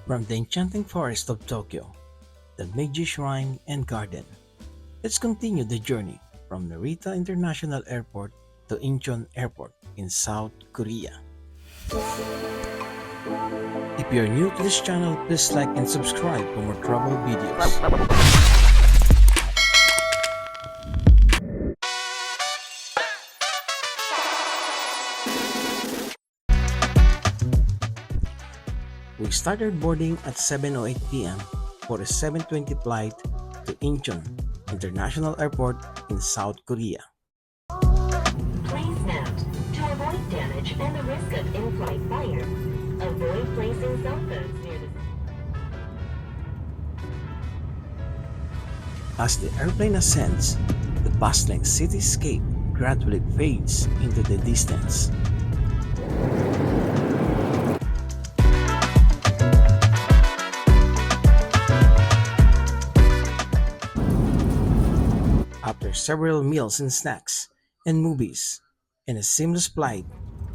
From the enchanting forest of Tokyo, the Meiji Shrine and Garden, let's continue the journey from Narita International Airport to Incheon Airport in South Korea. If you're new to this channel, please like and subscribe for more travel videos. We started boarding at 7:08 p.m. for a 7:20 flight to Incheon International Airport in South Korea. Please note, to avoid damage and the risk of in-flight fire, avoid placing cell phones near the... As the airplane ascends, the bustling cityscape gradually fades into the distance. After several meals and snacks and movies and a seamless flight,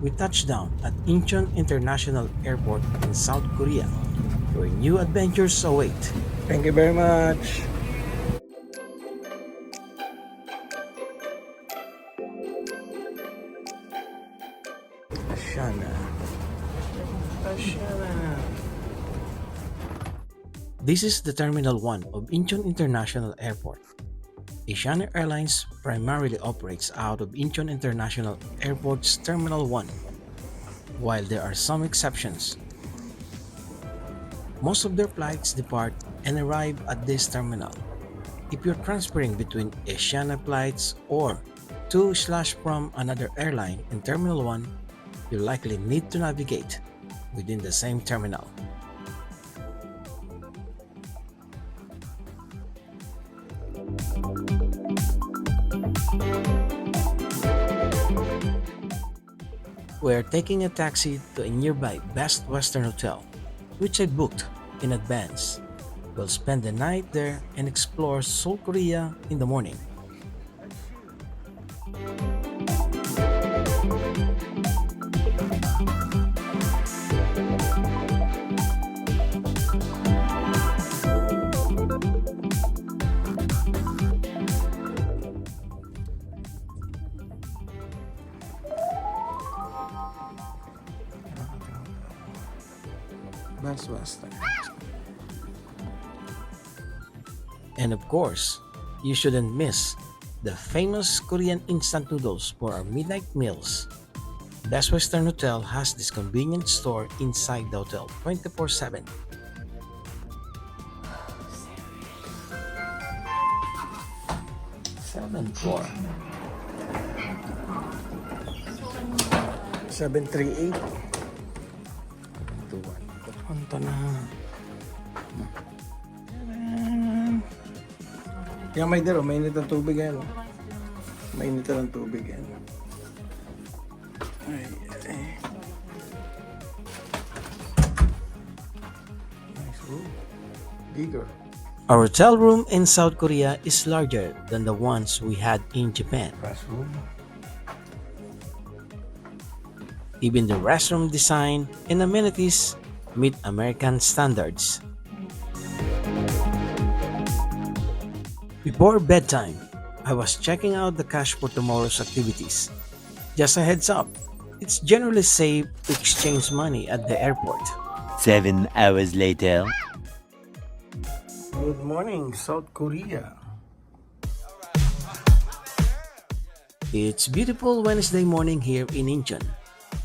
we touched down at Incheon International Airport in South Korea, where new adventures await. Thank you very much. Ashana. Ashana. This is the Terminal 1 of Incheon International Airport. Asiana Airlines primarily operates out of Incheon International Airport's Terminal 1, while there are some exceptions. Most of their flights depart and arrive at this terminal. If you're transferring between Asiana flights or to/from another airline in Terminal 1, you likely need to navigate within the same terminal. We are taking a taxi to a nearby Best Western Hotel, which I booked in advance. We'll spend the night there and explore Seoul, Korea in the morning. Best Western. And of course, you shouldn't miss the famous Korean instant noodles for our midnight meals. Best Western Hotel has this convenient store inside the hotel 24/7. Seventh floor. 738. Punta na. Kaya may dero, mainit ang tubig yan. Mainit ang tubig yan. Ay, ay. Nice room. Bigger. Our hotel room in South Korea is larger than the ones we had in Japan. Restroom. Even the restroom design and amenities meet American standards. Before bedtime, I was checking out the cash for tomorrow's activities. Just a heads up, it's generally safe to exchange money at the airport. 7 hours later. Good morning, South Korea. It's beautiful Wednesday morning here in Incheon.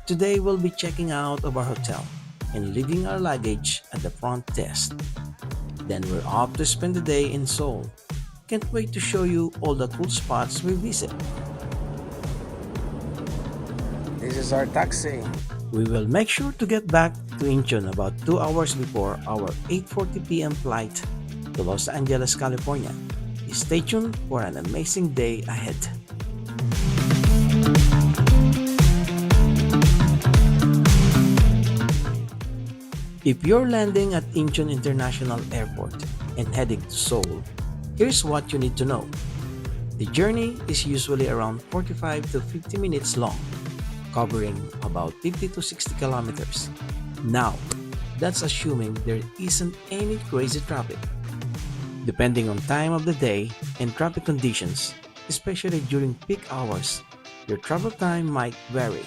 Today we'll be checking out of our hotel and leaving our luggage at the front desk. Then we're off to spend the day in Seoul. Can't wait to show you all the cool spots we visit. This is our taxi. We will make sure to get back to Incheon about 2 hours before our 8:40 p.m. flight to Los Angeles, California. Stay tuned for an amazing day ahead. If you're landing at Incheon International Airport and heading to Seoul, here's what you need to know. The journey is usually around 45 to 50 minutes long, covering about 50 to 60 kilometers. Now, That's assuming there isn't any crazy traffic. Depending on time of the day and traffic conditions, especially during peak hours, your travel time might vary.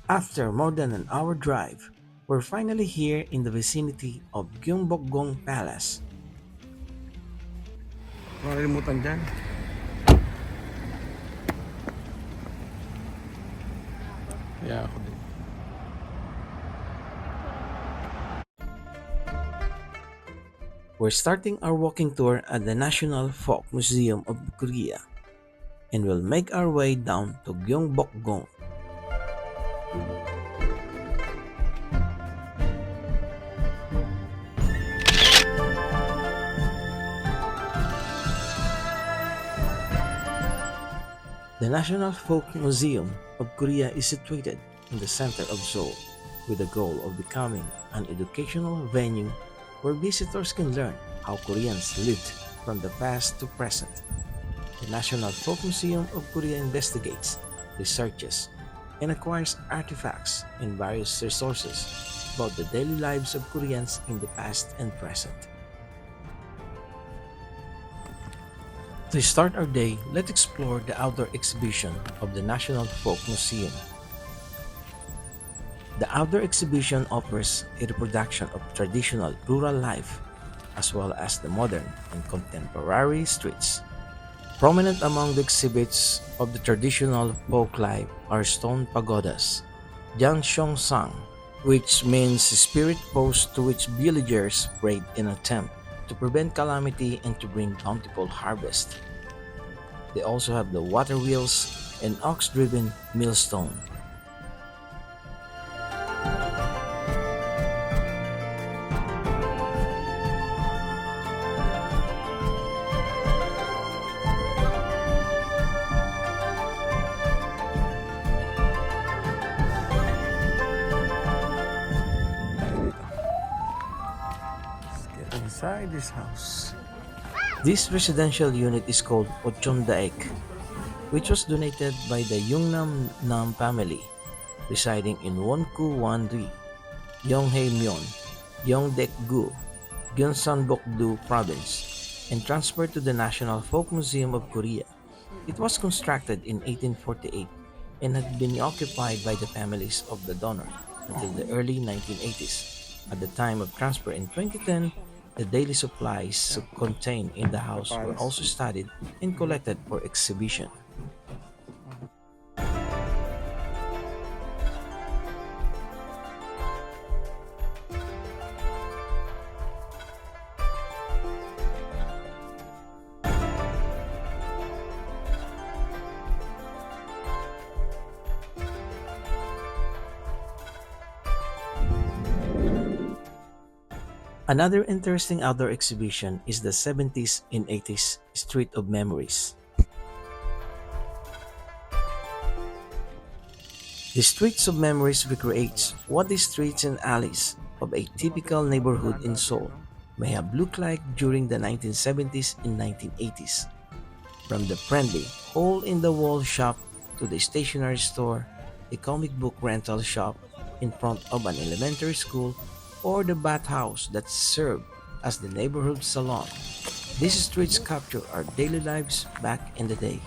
After more than an hour drive, we're finally here in the vicinity of Gyeongbokgung Palace. Makalimutan dyan. Kaya ako din. We're starting our walking tour at the National Folk Museum of Korea and we'll make our way down to Gyeongbokgung. The National Folk Museum of Korea is situated in the center of Seoul with the goal of becoming an educational venue where visitors can learn how Koreans lived from the past to present. The National Folk Museum of Korea investigates, researches, and acquires artifacts and various resources about the daily lives of Koreans in the past and present. To start our day, let's explore the outdoor exhibition of the National Folk Museum. The outdoor exhibition offers a reproduction of traditional rural life as well as the modern and contemporary streets. Prominent among the exhibits of the traditional folk life are stone pagodas, Sang, which means spirit posts to which villagers prayed in an attempt to prevent calamity and to bring bountiful harvest. They also have the water wheels and ox-driven millstone. Let's get inside this house. This residential unit is called Ochondaek, which was donated by the Yungnam Nam family, residing in Wonku Wanri, Yonghae-myeon, Yeongdeok-gu, Gyeongsangbokdo Province, and transferred to the National Folk Museum of Korea. It was constructed in 1848 and had been occupied by the families of the donor until the early 1980s. At the time of transfer in 2010, the daily supplies contained in the house were also studied and collected for exhibition. Another interesting outdoor exhibition is the 70s and 80s Street of Memories. The Streets of Memories recreates what the streets and alleys of a typical neighborhood in Seoul may have looked like during the 1970s and 1980s. From the friendly hole-in-the-wall shop to the stationery store, a comic book rental shop in front of an elementary school, or the bathhouse that served as the neighborhood salon. These streets capture our daily lives back in the day.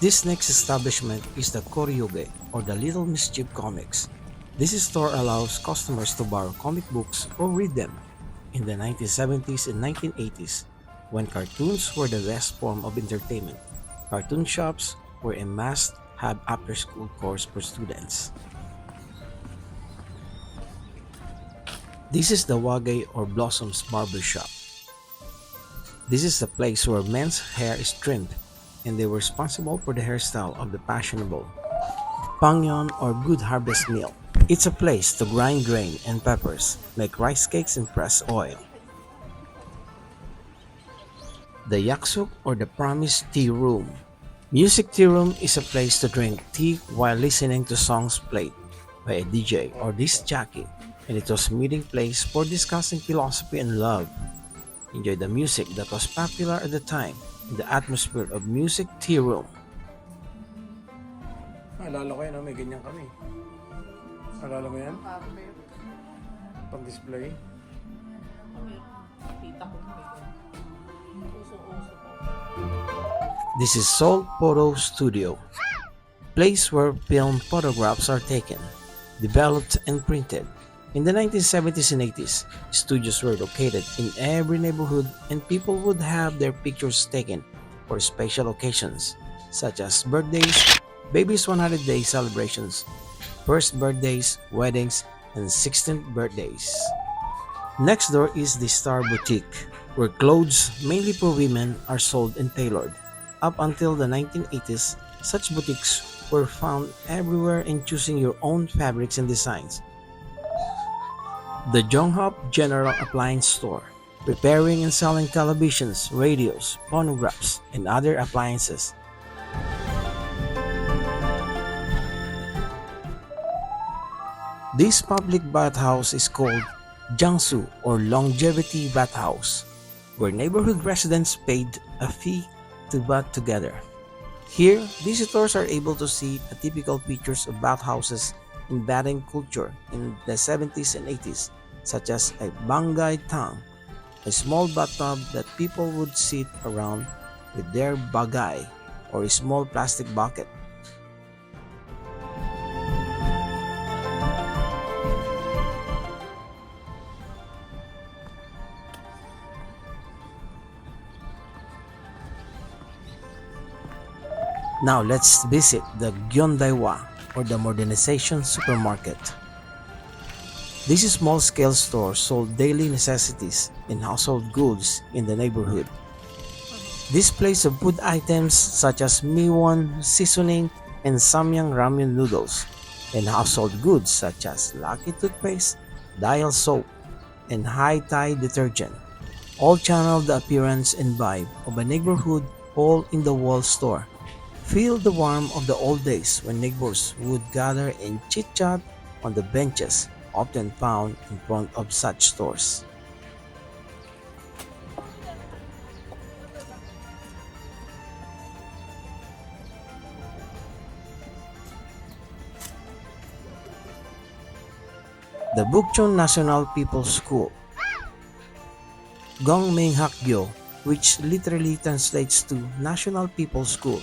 This next establishment is the Koryoge or the Little Mischief Comics. This store allows customers to borrow comic books or read them. In the 1970s and 1980s, when cartoons were the best form of entertainment, cartoon shops were a must-have after-school course for students. This is the Wage or Blossoms Barber Shop. This is the place where men's hair is trimmed, and they were responsible for the hairstyle of the fashionable Pangyon or Good Harvest Meal. It's a place to grind grain and peppers, make rice cakes and press oil. The Yaksuk or the Promise Tea Room. Music tea room is a place to drink tea while listening to songs played by a DJ or disc jockey, and it was meeting place for discussing philosophy and love. Enjoy the music that was popular at the time in the atmosphere of music tea room. Alala ko yan, may ganyan kami. Alala mo yan? Pang-display. This is Seoul Photo Studio, place where film photographs are taken, developed and printed. In the 1970s and 80s, studios were located in every neighborhood and people would have their pictures taken for special occasions such as birthdays, babies' 100-day celebrations, first birthdays, weddings, and 16th birthdays. Next door is the Star Boutique, where clothes, mainly for women, are sold and tailored. Up until the 1980s, such boutiques were found everywhere in choosing your own fabrics and designs. The Jonghop General Appliance Store, preparing and selling televisions, radios, phonographs, and other appliances. This public bathhouse is called Jangsu or Longevity Bathhouse, where neighborhood residents paid a fee to bath together. Here, visitors are able to see the typical features of bathhouses in bathing culture in the 70s and 80s, such as a bangay tang, a small bathtub that people would sit around with their bagay, or a small plastic bucket. Now let's visit the Gyeongdaewa or the Modernization Supermarket. This is small-scale store sold daily necessities and household goods in the neighborhood. Displays of food items such as miwon, seasoning, and samyang ramen noodles, and household goods such as Lucky toothpaste, Dial soap, and High Tide detergent, all channel the appearance and vibe of a neighborhood all-in-the-wall store. Feel the warmth of the old days when neighbors would gather and chit-chat on the benches often found in front of such stores. The Bukchon National People's School, Gyeongbokgung Hakgyo, which literally translates to National People's School,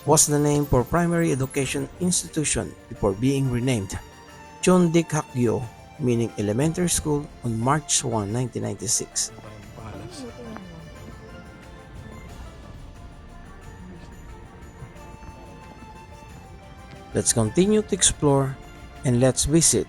was the name for primary education institution before being renamed Cheondik Hakgyo, meaning elementary school, on March 1, 1996. Let's continue to explore and let's visit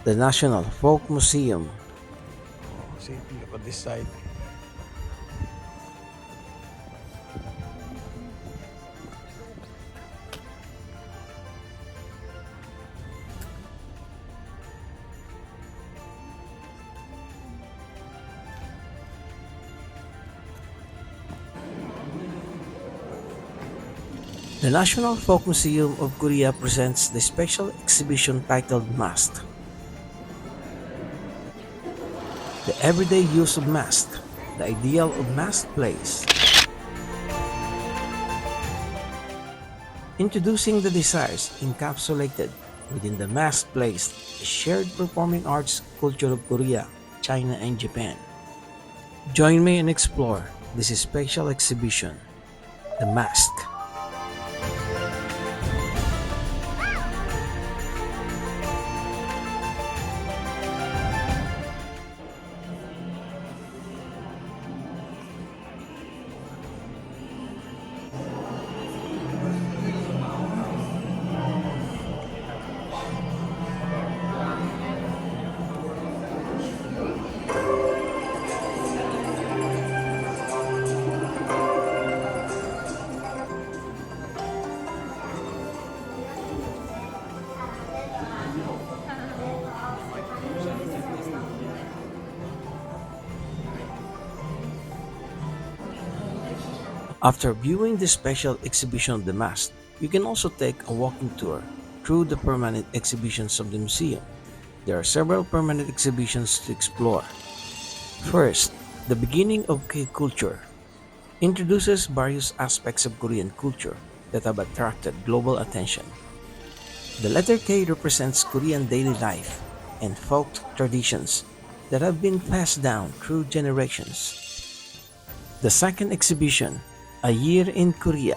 the National Folk Museum. See, look at this side. The National Folk Museum of Korea presents the special exhibition titled Mask. The everyday use of mask, the ideal of mask plays. Introducing the desires encapsulated Within the mask placed the shared performing arts culture of Korea, China, and Japan. Join me and explore this special exhibition, The Mask. After viewing the special exhibition of the mask, you can also take a walking tour through the permanent exhibitions of the museum. There are several permanent exhibitions to explore. First, the beginning of K culture introduces various aspects of Korean culture that have attracted global attention. The letter K represents Korean daily life and folk traditions that have been passed down through generations. The second exhibition, A Year in Korea,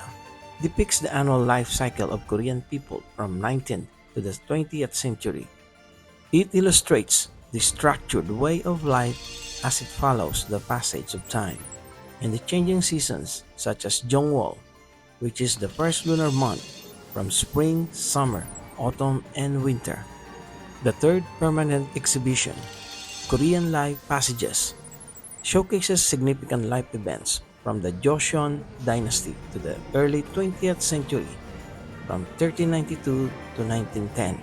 depicts the annual life cycle of Korean people from 19th to the 20th century. It illustrates the structured way of life as it follows the passage of time and the changing seasons such as Jongwol, which is the first lunar month from spring, summer, autumn, and winter. The third permanent exhibition, Korean Life Passages, showcases significant life events from the Joseon dynasty to the early 20th century from 1392 to 1910.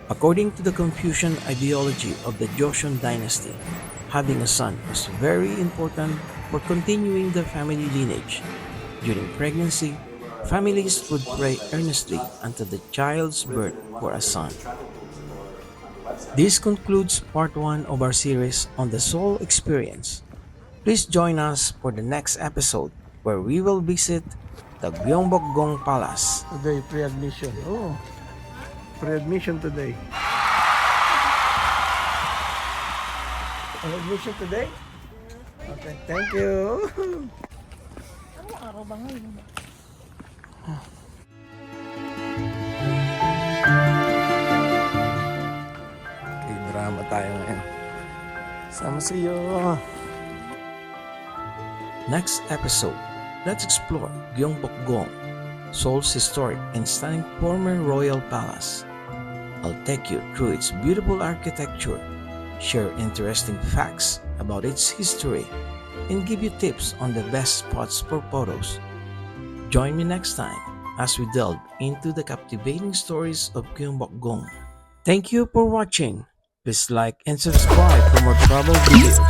According to the Confucian ideology of the Joseon dynasty, having a son was very important for continuing the family lineage. During pregnancy, families would pray earnestly until the child's birth for a son. This concludes part 1 of our series on the Seoul experience. Please join us for the next episode where we will visit the Gyeongbokgung Palace. Today, pre-admission. Oh, pre-admission today. Pre-admission today? Okay, thank you. Okay, drama tayo ngayon. Sama sa iyo. Next episode, let's explore Gyeongbokgung, Seoul's historic and stunning former royal palace. I'll take you through its beautiful architecture, share interesting facts about its history, and give you tips on the best spots for photos. Join me next time as we delve into the captivating stories of Gyeongbokgung. Thank you for watching. Please like and subscribe for more travel videos.